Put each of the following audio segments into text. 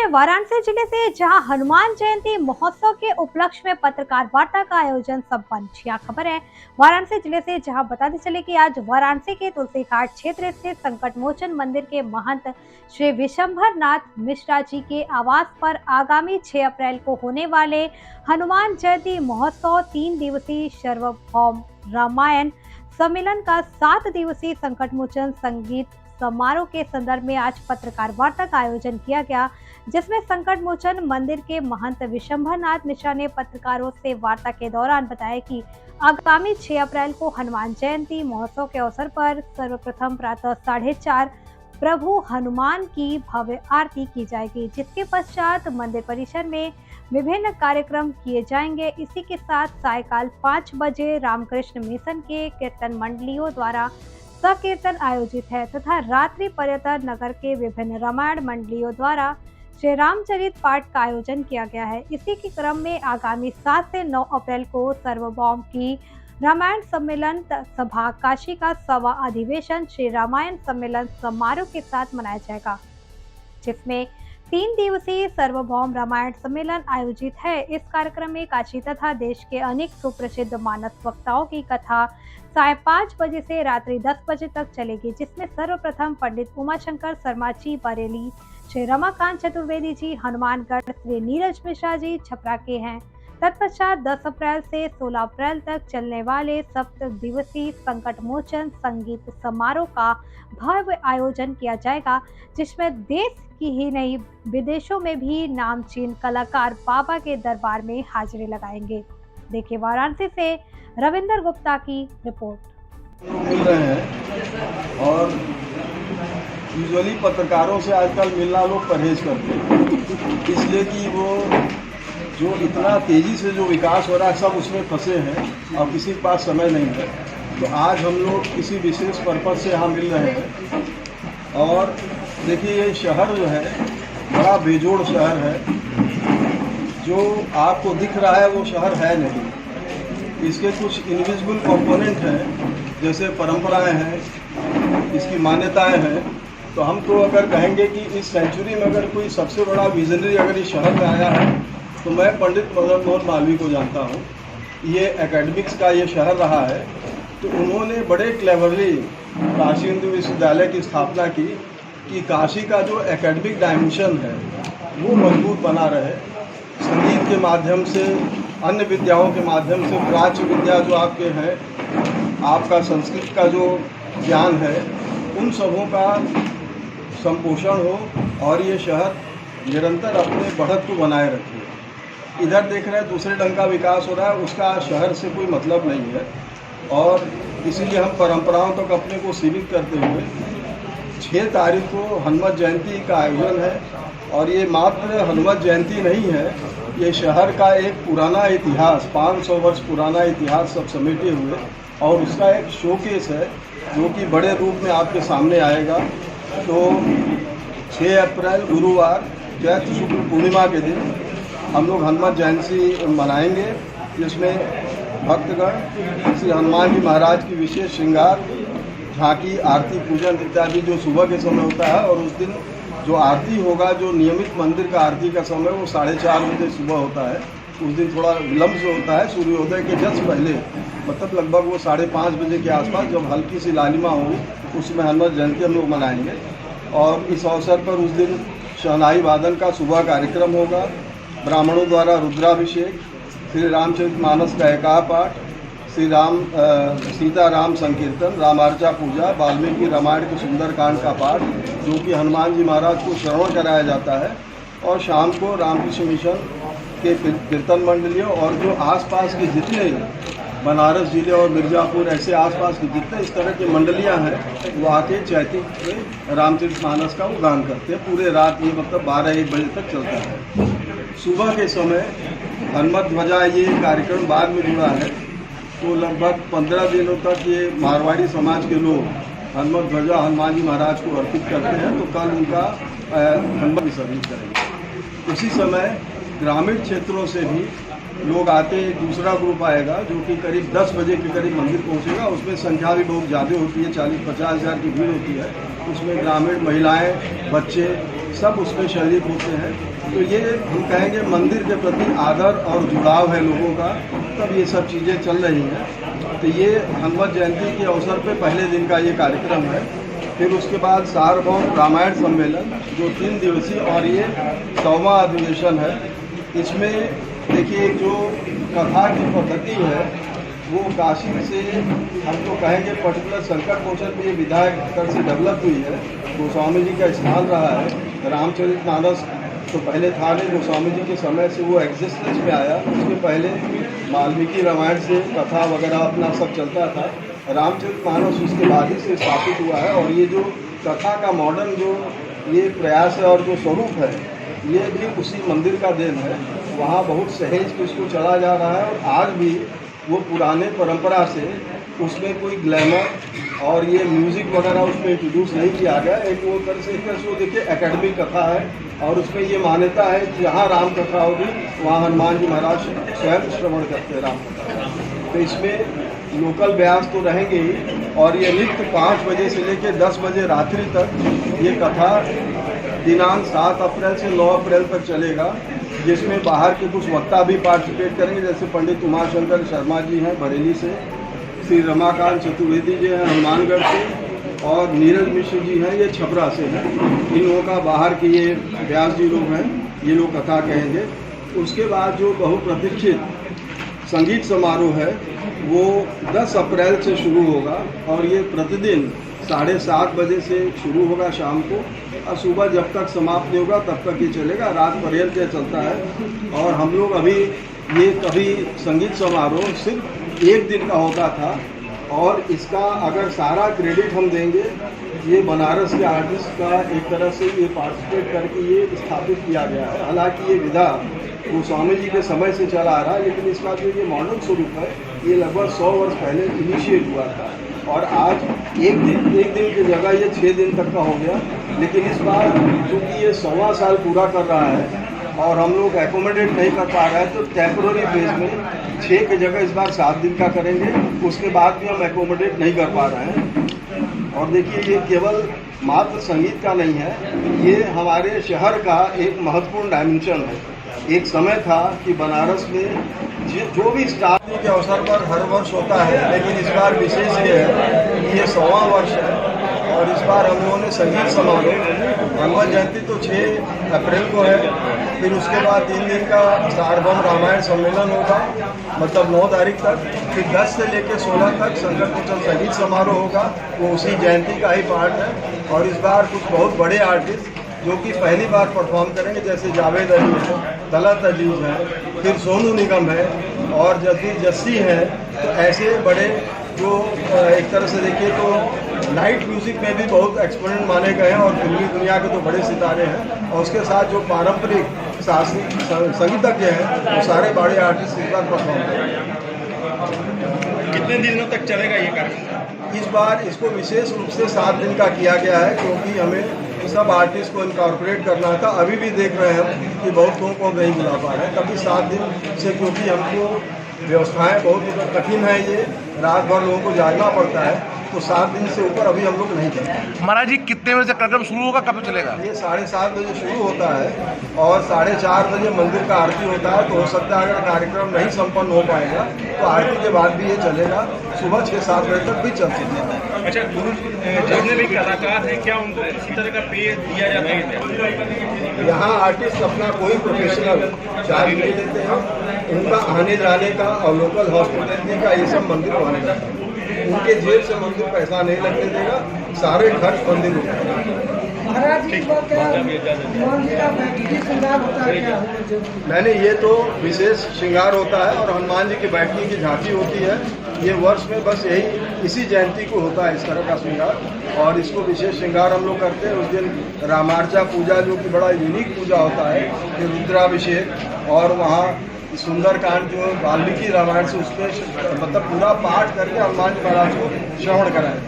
वाराणसी जिले से जहां हनुमान जयंती महोत्सव के उपलक्ष्य में पत्रकार वार्ता का आयोजन संपन्न। जी हाँ, खबर है वाराणसी जिले से, जहां बताते चले कि आज वाराणसी के तुलसी घाट क्षेत्र स्थित संकट मोचन मंदिर के महंत श्री विशंभर नाथ मिश्रा जी के आवास पर आगामी 6 अप्रैल को होने वाले हनुमान जयंती महोत्सव 3 दिवसीय सार्वभौम रामायण सम्मेलन का 7 दिवसीय संकट मोचन संगीत समारोह के संदर्भ में आज पत्रकार वार्ता का आयोजन किया गया, जिसमें संकट मोचन मंदिर के महंत विशंभर नाथ मिश्रा ने पत्रकारों से वार्ता के दौरान बताया कि आगामी 6 अप्रैल को हनुमान जयंती महोत्सव के अवसर पर सर्वप्रथम प्रातः 4:30 प्रभु हनुमान की भव्य आरती की जाएगी, जिसके पश्चात मंदिर परिसर में विभिन्न कार्यक्रम किए जाएंगे। इसी के साथ सायकाल 5 बजे रामकृष्ण मिशन के कीर्तन मंडलियों द्वारा संकीर्तन आयोजित है तथा रात्रि पर्यटन नगर के विभिन्न रामायण मंडलियों द्वारा श्री रामचरित पाठ का आयोजन किया गया है। इसी के क्रम में आगामी 7 से 9 अप्रैल को सार्वभौम की रामायण सम्मेलन सभा काशी का 6वां अधिवेशन श्री रामायण सम्मेलन समारोह के साथ मनाया जाएगा, जिसमें 3 दिवसीय सार्वभौम रामायण सम्मेलन आयोजित है। इस कार्यक्रम में काशी तथा देश के अनेक सुप्रसिद्ध मानस वक्ताओं की कथा 5:30 बजे से रात्रि 10 बजे तक चलेगी, जिसमें सर्वप्रथम पंडित उमाशंकर शर्मा जी बरेली, श्री रमाकांत चतुर्वेदी जी हनुमानगढ़, श्री नीरज मिश्रा जी छपरा के हैं। तत्पश्चात 10 अप्रैल से 16 अप्रैल तक चलने वाले 7 दिवसीय संकट मोचन संगीत समारोह का भव्य आयोजन किया जाएगा, जिसमें देश की ही नहीं विदेशों में भी नामचीन कलाकार बाबा के दरबार में हाजिरी लगाएंगे। देखिए वाराणसी से रविंदर गुप्ता की रिपोर्ट। मिल रहे हैं और यूजुअली पत्रकारों से आजकल मिलना लोग परहेज करते हैं, इसलिए कि वो जो इतना तेजी से जो विकास हो रहा है सब उसमें फंसे हैं और किसी के पास समय नहीं है। तो आज हम लोग किसी विशेष पर्पज से यहाँ मिल रहे हैं और देखिए ये शहर जो है बड़ा बेजोड़ शहर है। जो आपको दिख रहा है वो शहर है नहीं, इसके कुछ इनविजिबल कंपोनेंट हैं, जैसे परंपराएं हैं, इसकी मान्यताएं हैं। तो हम तो अगर कहेंगे कि इस सेंचुरी में अगर कोई सबसे बड़ा विजनरी अगर इस शहर में आया है तो मैं पंडित मदन मोहन मालवीय को जानता हूँ। ये एकेडमिक्स का ये शहर रहा है, तो उन्होंने बड़े क्लेवरली काशी हिंदू विश्वविद्यालय की स्थापना की कि काशी का जो एकेडमिक डायमेंशन है वो मजबूत बना रहे। संगीत के माध्यम से, अन्य विद्याओं के माध्यम से, प्राच्य विद्या जो आपके हैं, आपका संस्कृत का जो ज्ञान है, उन सबों का संपोषण हो और ये शहर निरंतर अपने बढ़त को बनाए रखे। इधर देख रहे हैं दूसरे ढंग का विकास हो रहा है, उसका शहर से कोई मतलब नहीं है और इसीलिए हम परंपराओं तक अपने को सीमित करते हुए 6 तारीख को हनुमान जयंती का आयोजन है। और ये मात्र हनुमान जयंती नहीं है, ये शहर का एक पुराना इतिहास, 500 वर्ष पुराना इतिहास सब समेटे हुए और उसका एक शोकेस है जो कि बड़े रूप में आपके सामने आएगा। तो 6 अप्रैल गुरुवार चैत्र शुक्ल पूर्णिमा के दिन हम लोग हनुमान जयंती मनाएंगे, जिसमें भक्तगण श्री हनुमान जी महाराज की विशेष श्रृंगार, झांकी, आरती, पूजन इत्यादि जो सुबह के समय होता है। और उस दिन जो आरती होगा, जो नियमित मंदिर का आरती का समय वो 4:30 बजे सुबह होता है। उस दिन थोड़ा विलम्ब से होता है, सूर्योदय के जस्ट पहले, मतलब लगभग वो 5:30 बजे के आसपास जब हल्की सी लालिमा होगी उसमें हनुमान जयंती हम लोग मनाएंगे। और इस अवसर पर उस दिन शहनाई वादन का सुबह कार्यक्रम होगा, ब्राह्मणों द्वारा रुद्राभिषेक, श्री रामचरितमानस का एकाह पाठ, सीता राम संकीर्तन, रामार्चा पूजा, वाल्मीकि रामायण के सुंदरकांड का पाठ जो कि हनुमान जी महाराज को श्रवण कराया जाता है। और शाम को रामकृष्ण मिशन के कीर्तन मंडलियों और जो आसपास के जितने बनारस जिले और मिर्ज़ापुर ऐसे आसपास के जितने इस तरह की मंडलियां हैं वो आके चैतिक में रामचरितमानस का वो गान करते हैं। पूरे रात ये मतलब 12-1 बजे तक चलता है। सुबह के समय हनुमत ध्वजा, ये कार्यक्रम बाद में जुड़ा है, तो लगभग 15 दिनों तक ये मारवाड़ी समाज के लोग हनुमत ध्वजा हनुमान जी महाराज को अर्पित करते हैं। तो कल उनका हनुमत विसर्जन करेंगे। उसी समय ग्रामीण क्षेत्रों से भी लोग आते, दूसरा ग्रुप आएगा जो कि करीब 10 बजे के करीब मंदिर पहुंचेगा। उसमें संख्या भी बहुत ज़्यादा होती है, 40-50 हज़ार की भीड़ होती है। उसमें ग्रामीण महिलाएं, बच्चे सब उसमें शरीक होते हैं। तो ये हम कहेंगे मंदिर के प्रति आदर और जुड़ाव है लोगों का, तब ये सब चीज़ें चल रही हैं। तो ये हनुमत जयंती के अवसर पे पहले दिन का ये कार्यक्रम है। फिर उसके बाद सार्वभौम रामायण सम्मेलन जो 3 दिवसीय और ये 100वां अधिवेशन है। इसमें देखिए जो कथा की पद्धति है वो काशी से हम तो कहेंगे पर्टिकुलर संकट मोचन में ये विधायक स्तर से डेवलप हुई है। गोस्वामी जी का स्थान रहा है। रामचरितमानस तो पहले था नहीं, गोस्वामी जी के समय से वो एग्जिस्टेंस में आया। उसके पहले वाल्मीकि रामायण से कथा वगैरह अपना सब चलता था। रामचरितमानस उसके बाद ही से स्थापित हुआ है। और ये जो कथा का मॉडर्न जो ये प्रयास है और जो स्वरूप है ये भी उसी मंदिर का देन है। वहाँ बहुत सहेज के उसको चला जा रहा है और आज भी वो पुराने परंपरा से उसमें कोई ग्लैमर और ये म्यूज़िक वगैरह उसमें इंट्रोड्यूस नहीं किया गया। एक वो तरह से वो देखिए एकेडमिक कथा है और उसमें ये मान्यता है कि जहाँ राम कथा होगी वहाँ हनुमान जी महाराज स्वयं श्रवण करते हैं राम कथा। तो इसमें लोकल ब्यास तो रहेंगे ही और ये नित्य 5 बजे से लेकर 10 बजे रात्रि तक ये कथा दिनांक 7 अप्रैल से 9 अप्रैल तक चलेगा, जिसमें बाहर के कुछ वक्ता भी पार्टिसिपेट करेंगे। जैसे पंडित उमाशंकर शर्मा जी हैं बरेली से, श्री रमाकांत चतुर्वेदी जी हैं हनुमानगढ़ से और नीरज मिश्र जी हैं ये छपरा से हैं। इन लोगों का बाहर के ये व्यास जी लोग हैं, ये लोग कथा कहेंगे। उसके बाद जो बहुप्रतीक्षित संगीत समारोह है वो 10 अप्रैल से शुरू होगा और ये प्रतिदिन 7:30 बजे से शुरू होगा शाम को और सुबह जब तक समाप्त नहीं होगा तब तक ये चलेगा, रात पर्यंत ये चलता है। और हम लोग अभी ये कभी संगीत समारोह सिर्फ 1 दिन का होता था और इसका अगर सारा क्रेडिट हम देंगे ये बनारस के आर्टिस्ट का एक तरह से ये पार्टिसिपेट करके ये स्थापित किया गया है। हालांकि ये विधा गोस्वामी जी के समय से चला आ रहा है, लेकिन इसका जो ये मॉडर्न स्वरूप है ये लगभग 100 वर्ष पहले इनिशिएट हुआ था और आज एक दिन की जगह ये 6 दिन तक का हो गया। लेकिन इस बार क्योंकि ये 100वां साल पूरा कर रहा है और हम लोग एकोमोडेट नहीं कर पा रहे हैं तो टेम्पोररी फेज में 6 की जगह इस बार 7 दिन का करेंगे। उसके बाद भी हम एकोमोडेट नहीं कर पा रहे हैं। और देखिए ये केवल मात्र संगीत का नहीं है, ये हमारे शहर का एक महत्वपूर्ण डायमेंशन है। एक समय था कि बनारस में जो भी स्टार्टिंग के अवसर पर हर वर्ष होता है, लेकिन इस बार विशेष ये है कि ये 100वां वर्ष है और इस बार हम लोगों ने संगीत समारोह हनुमत जयंती तो 6 अप्रैल को है, फिर उसके बाद 3 दिन का सार्वभौम रामायण सम्मेलन होगा मतलब 9 तारीख तक, फिर 10 से लेकर 16 तक संकट मोचन संगीत समारोह होगा, वो उसी जयंती का ही पार्ट है। और इस बार कुछ बहुत बड़े आर्टिस्ट जो कि पहली बार परफॉर्म करेंगे, जैसे जावेद अली है, तलत अजीज है, फिर सोनू निगम है और जस्सी है। तो ऐसे बड़े जो एक तरह से देखिए तो लाइट म्यूज़िक में भी बहुत एक्सपोनेंट माने गए हैं और फिल्मी दुनिया के तो बड़े सितारे हैं। और उसके साथ जो पारंपरिक शास्त्रीय संगीतज्ञ हैं वो सारे बड़े आर्टिस्ट इस बार परफॉर्म करेंगे। कितने दिनों तक चलेगा ये कार्यक्रम? इस बार इसको विशेष रूप से 7 दिन का किया गया है क्योंकि हमें सब आर्टिस्ट को इनकॉर्पोरेट करना था। अभी भी देख रहे हैं हम कि बहुत लोगों को नहीं बुला पा रहे हैं, तभी 7 दिन से, क्योंकि हमको व्यवस्थाएं बहुत कठिन है, ये रात भर लोगों को जागना पड़ता है, तो 7 दिन से ऊपर अभी हम लोग नहीं करते। महाराज जी कितने बजे से कार्यक्रम शुरू होगा, कब चलेगा? ये 7:30 बजे शुरू होता है और 4:30 बजे मंदिर का आरती होता है। तो हो सकता है अगर कार्यक्रम नहीं संपन्न हो पाएगा तो आरती के बाद भी ये चलेगा, सुबह 6-7 बजे तक भी चल सकता है। अच्छा गुरु जितने भी कलाकार हैं क्या उनको किसी तरह का पे दिया जाता है? यहाँ आर्टिस्ट अपना कोई प्रोफेशनल चार्ज नहीं लेते हैं, उनका आने जाने का और लोकल हॉस्पिटलिटी का ये सब मंदिर बनाने जाता है। उनके जेब से मंदिर पैसा नहीं लगने देगा, सारे खर्च मंदिर उठाएगा। मैंने ये तो विशेष श्रृंगार होता है और हनुमान जी की बैठने की झांकी होती है। ये वर्ष में बस यही इसी जयंती को होता है इस तरह का श्रृंगार और इसको विशेष श्रृंगार हम लोग करते हैं। उस दिन रामार्चा पूजा जो कि बड़ा यूनिक पूजा होता है, ये रुद्राभिषेक और वहाँ सुंदरकांड जो वाल्मीकि रामायण से उसमें मतलब पूरा पाठ करके हनुमान जी महाराज को श्रवण कराएं।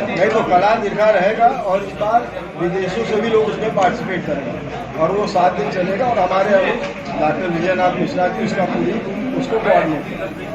नहीं तो कला दीर्घा रहेगा और इस बार विदेशों से भी लोग उसमें पार्टिसिपेट करेंगे और वो 7 दिन चलेगा और हमारे डॉक्टर विजयनाथ मिश्रा जी उसका पूरी उसको कोऑर्डिनेट करेंगे।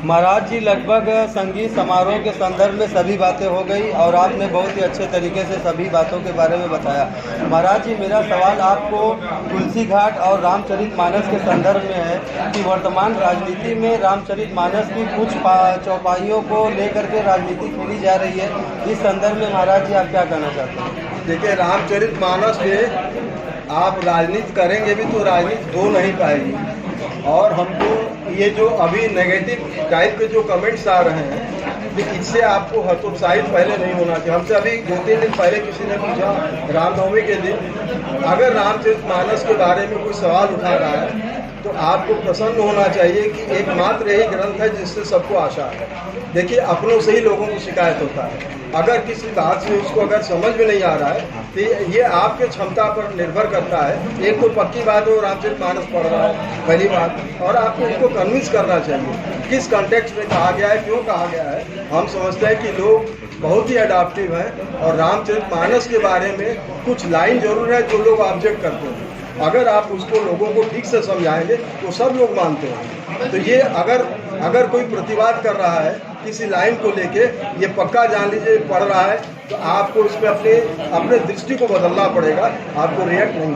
महाराज जी, लगभग संगीत समारोह के संदर्भ में सभी बातें हो गई और आपने बहुत ही अच्छे तरीके से सभी बातों के बारे में बताया। महाराज जी, मेरा सवाल आपको तुलसी घाट और रामचरितमानस के संदर्भ में है कि वर्तमान राजनीति में रामचरितमानस की कुछ चौपाइयों को लेकर के राजनीति खेली जा रही है। इस संदर्भ में महाराज जी आप क्या कहना चाहते हैं? देखिए, रामचरितमानस में आप राजनीति करेंगे भी तो राजनीति हो नहीं पाएगी। और हमको ये जो अभी नेगेटिव टाइप के जो कमेंट्स आ रहे हैं, तो इससे आपको हतोत्साहित पहले नहीं होना चाहिए। हमसे अभी 2-3 दिन पहले किसी ने पूछा, रामनवमी के दिन अगर रामचरितमानस के बारे में कोई सवाल उठा रहा है तो आपको प्रसन्न होना चाहिए कि एकमात्र यही ग्रंथ है जिससे सबको आशा है। देखिए, अपनों से ही लोगों को शिकायत होता है। अगर किसी बात से उसको अगर समझ में नहीं आ रहा है तो ये आपके क्षमता पर निर्भर करता है। एक तो पक्की बात है वो रामचरितमानस पढ़ रहा है, पहली बात, और आपको उसको कन्विंस करना चाहिए किस कॉन्टेक्स्ट में कहा गया है, क्यों कहा गया है। हम समझते हैं कि लोग बहुत ही अडॉप्टिव हैं और रामचरितमानस के बारे में कुछ लाइन जरूर है जो लोग ऑब्जेक्ट करते हैं। अगर आप उसको लोगों को ठीक से समझाएंगे तो सब लोग मानते हैं। तो ये अगर कोई प्रतिवाद कर रहा है किसी लाइन को लेके, ये पक्का जान लीजिए पढ़ रहा है, तो आपको इसमें अपने दृष्टि को बदलना पड़ेगा, आपको रिएक्ट नहीं